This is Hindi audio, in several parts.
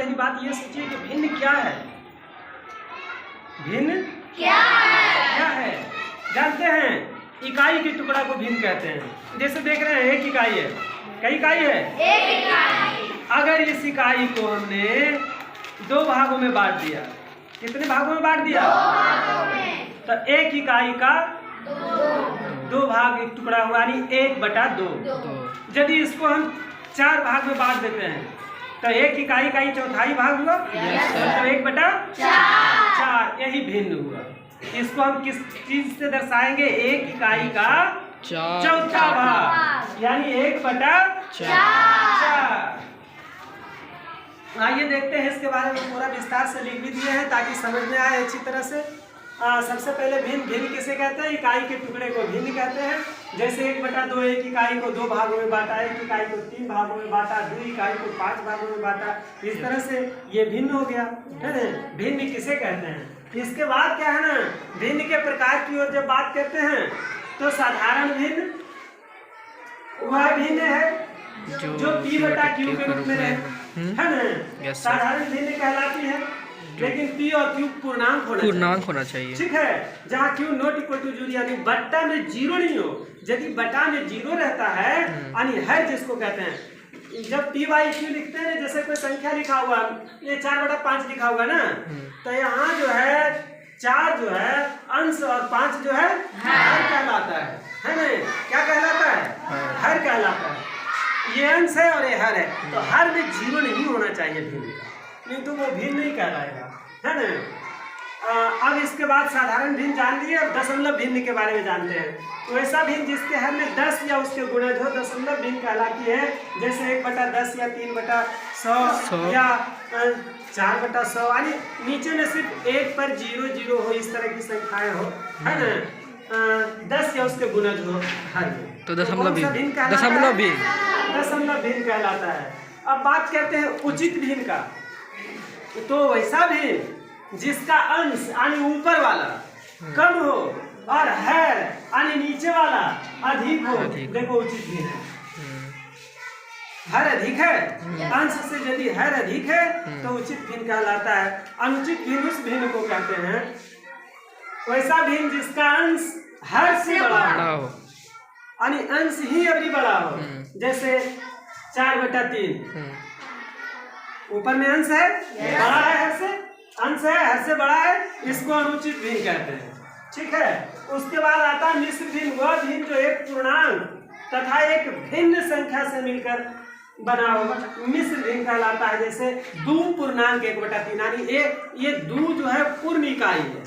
वाली बात ये सोचिए कि भिन्न क्या है? भिन्न क्या है? जानते हैं, इकाई के टुकड़ा को भिन्न कहते हैं। जैसे देख रहे हैं, एक इकाई है, कई इकाई है, एक इकाई। अगर इस इकाई को हमने दो भागों में बांट दिया, कितने भागों में बांट दिया? दो भागों में। तो एक इकाई का दो भाग एक टुकड़ा हुआ, यानी 1/2। यदि इसको हम 4 भाग में बांट देते हैं तो एक इकाई का ही चौथाई भाग हुआ, तो 1/4। यही भिन्न हुआ। इसको हम किस चीज से दर्शाएंगे? एक इकाई का चौथा भाग, यानी 1/4। आइए देखते हैं, इसके बारे में पूरा विस्तार से लिख भी दिए हैं ताकि समझ में आए अच्छी तरह से। सबसे पहले भिन्न किसे कहते हैं? इकाई के टुकड़े को भिन्न कहते हैं। जैसे 1/2, एक इकाई को 2 भागों में बांटा, एक इकाई को 3 भागों में बांटा, 2 इकाई को 5 भागों में बांटा। इस तरह से ये भिन्न हो गया, है ना? भिन्न किसे कहते हैं? इसके बाद क्या है ना, भिन्न के प्रकार की ओर जब बात करते हैं तो साधारण भिन्न वह भिन्न है जो P/Q के रूप में रहे, है ना? साधारण भिन्न कहलाती है, लेकिन P और Q पूर्णांक होना चाहिए। ठीक है, जहाँ Q नॉट इक्वल टू 0, यानी बट्टा में 0 नहीं हो। यदि बट्टा में 0 रहता है, यानी हर जिसको कहते हैं, जब P/Q लिखते हैं, जैसे कोई संख्या लिखा हुआ, ये 4/5 लिखा हुआ ना, तो यहाँ जो है 4 जो है अंश और 5 जो है हर कहलाता है ना? क्या कहलाता है? हर कहलाता है। ये अंश है और ये हर है, तो हर में 0 नहीं होना चाहिए भिन्न का, नहीं तो वो भिन्न नहीं कहलाएगा, है ना? अब इसके बाद साधारण भिन्न जान लिए, अब दशमलव भिन्न के बारे में जानते हैं। तो ऐसा भिन्न जिसके हर में 10 या उसके गुणज हो, दशमलव भिन्न कहलाती है। जैसे 1/10 या 3/100 या 4/100, यानी नीचे में सिर्फ 1 पर 0 हो, इस तरह की संख्याएं हो, है ना? 10 या उसके गुणज हो हर में, तो दशमलव भिन्न कहलाता है। अब बात करते हैं उचित भिन्न का। तो वैसा भिन्न जिसका अंश यानी ऊपर वाला कम हो और हर यानी नीचे वाला अधिक हो, देखो उचित भिन्न है। हर अधिक है, अंश से यदि हर अधिक है तो उचित भिन्न कहलाता है। अनुचित भिन्न उस भिन्न को कहते हैं, वैसा भिन्न जिसका अंश हर से बड़ा हो, यानी अंश ही अभी बड़ा हो। जैसे 4/3, ऊपर में अंश है, बड़ा है हर से, अंश है हर से बड़ा है, इसको अनुचित भिन्न कहते हैं। ठीक है, उसके बाद आता है मिश्र भिन्न, वह भिन्न जो एक पूर्णांक तथा एक भिन्न संख्या से मिलकर बना होगा, मिश्र भिन्न कहलाता है। जैसे 2 पूर्णांक 1/3, यानी ये 2 जो है पूर्ण इकाई है,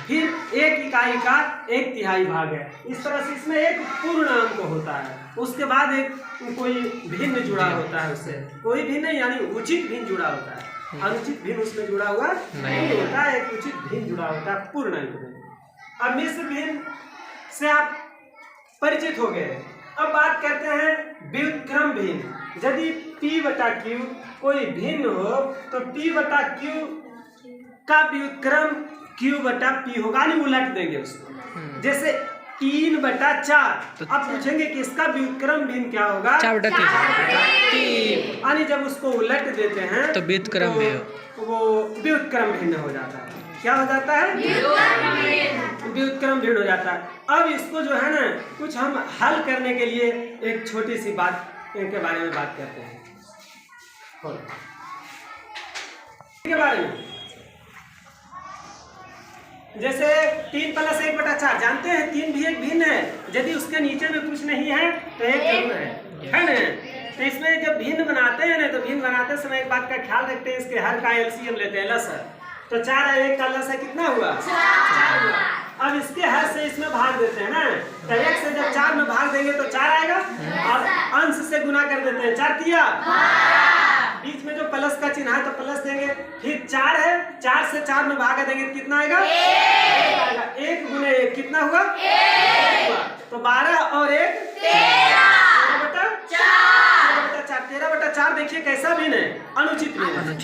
फिर एक इकाई का 1/3 भाग है। इस तरह से इसमें एक पूर्णांक होता है, उसके बाद एक कोई भिन्न जुड़ा होता है, उससे कोई भिन्न यानी उचित भिन्न जुड़ा होता है। अनुचित भिन्न उसमें जुड़ा हुआ नहीं होता है, एक उचित भिन्न जुड़ा होता है पूर्णांक में। अब मिश्र भिन्न से आप परिचित हो गए। अब बात करते हैं व्युत्क्रम भिन्न। यदि P/Q कोई भिन्न हो तो P/Q का व्युत्क्रम Q/P होगा, नहीं उलट देंगे उसको। जैसे 3/4, अब पूछेंगे कि इसका व्युत्क्रम भिन्न क्या होगा? 4/3। यानी जब उसको उलट देते हैं तो व्युत्क्रम वो व्युत्क्रम भिन्न हो जाता है। क्या हो जाता है? व्युत्क्रम भिन्न हो जाता है। अब इसको जो है ना, कुछ हम हल करने के लिए एक छोटी सी बात के बारे में बात करते हैं, के बारे में। जैसे 3 + 1/4, जानते हैं 3 भी एक भिन्न है। यदि उसके नीचे में कुछ नहीं है तो एक जरूर है ना? तो इसमें जब भिन्न बनाते हैं ना, तो भिन्न बनाते समय एक बात का ख्याल रखते हैं, इसके हर का LCM लेते हैं, लसर। तो 4 है, 1 का लसर कितना हुआ? 4 हुआ। अब इसके हर से इसमें भाग देते हैं ना, तो 1 से जब 4 में भाग देंगे तो 4 आएगा, और अंश से गुना कर देते हैं, 4 किया, बीच में जो प्लस का चिन्ह है तो प्लस देंगे, फिर 4 है, 4 से 4 में भाग देंगे तो कितना आएगा? 1 1 × 1 कितना हुआ? 1 हुआ। तो 12 और 1 13, 13/4। देखिए कैसा भिन्न है? अनुचित भिन्न।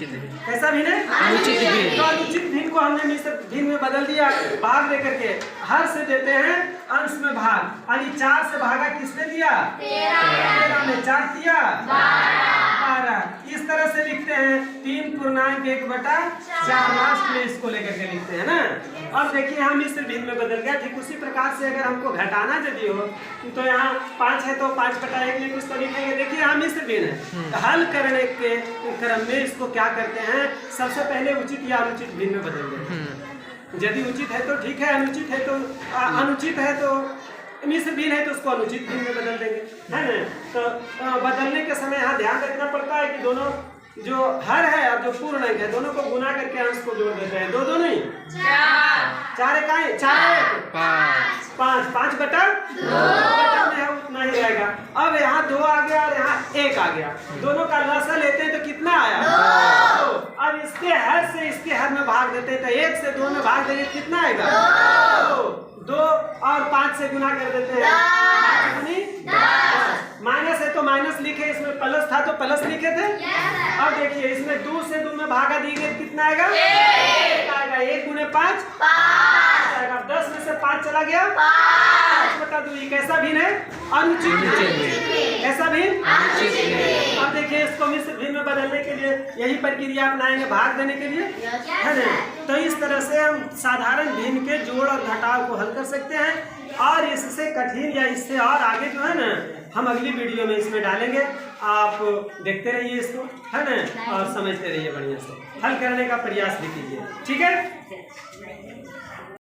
कैसा भिन्न है? अनुचित भिन्न। तो अनुचित भिन्न को हमने मिश्र भिन्न में बदल दिया, भाग दे करके हर से देते हैं अंश में भाग, यानी 4 से भागा किसने दिया? 13 में 4 दिया 12। 12। इस तरह से लिखते हैं 3.1/4 लास्ट में इसको लेकर के लिखते हैं ना। अब देखिए हम मिश्र भिन्न में बदल गया। ठीक उसी प्रकार से अगर हमको घटाना यदि हो तो यहाँ 5 है तो 5/1 में कुछ तो लिखेंगे। देखिए यहाँ मिश्र भिन्न है, हल करने के क्रम में इसको क्या करते हैं, सबसे पहले उचित या अनुचित भिन्न में बदल देते हैं। यदि उचित है तो ठीक है, अनुचित है तो अनुचित है तो मिश्र भिन्न है तो उसको अनुचित भिन्न में बदल देंगे, है ना। तो बदलने के समय यहाँ ध्यान रखना पड़ता है कि दोनों जो हर है और जो पूर्ण है दोनों को गुना करके अंश को जोड़ देते हैं। दो नहीं 4 इकाई 4 5 5/2 में है उतना ही रहेगा। अब यहाँ 2 आ गया और यहाँ 1 आ गया, दोनों का लसा लेते हैं तो कितना आया 2। अब इसके हर से इसके हर में भाग देते हैं तो 1 से 2 में भाग देंगे कितना आएगा 2 और 5 से गुना कर देते हैं माइनस है तो माइनस लिखे, इसमें प्लस था तो प्लस लिखे थे। अब देखिए इसमें 2 से 2 में भागा दिए कितना आएगा 1 आएगा। 1 गुने 5 आएगा। 10 में से 5 चला गया 5/2। कैसा भिन्न है अनुचित भिन्न। कैसा भिन्न अब देखिए इसको मिश्र भिन्न में बदलने के लिए यही प्रक्रिया अपनाएंगे भाग देने के लिए, है ना। तो इस तरह से हम साधारण भिन्न के जोड़ और घटाव को हल कर सकते हैं। और इससे कठिन या इससे और आगे जो है ना हम अगली वीडियो में इसमें डालेंगे। आप देखते रहिए इसको, है ना, और समझते रहिए, बढ़िया से हल करने का प्रयास भी कीजिए। ठीक है।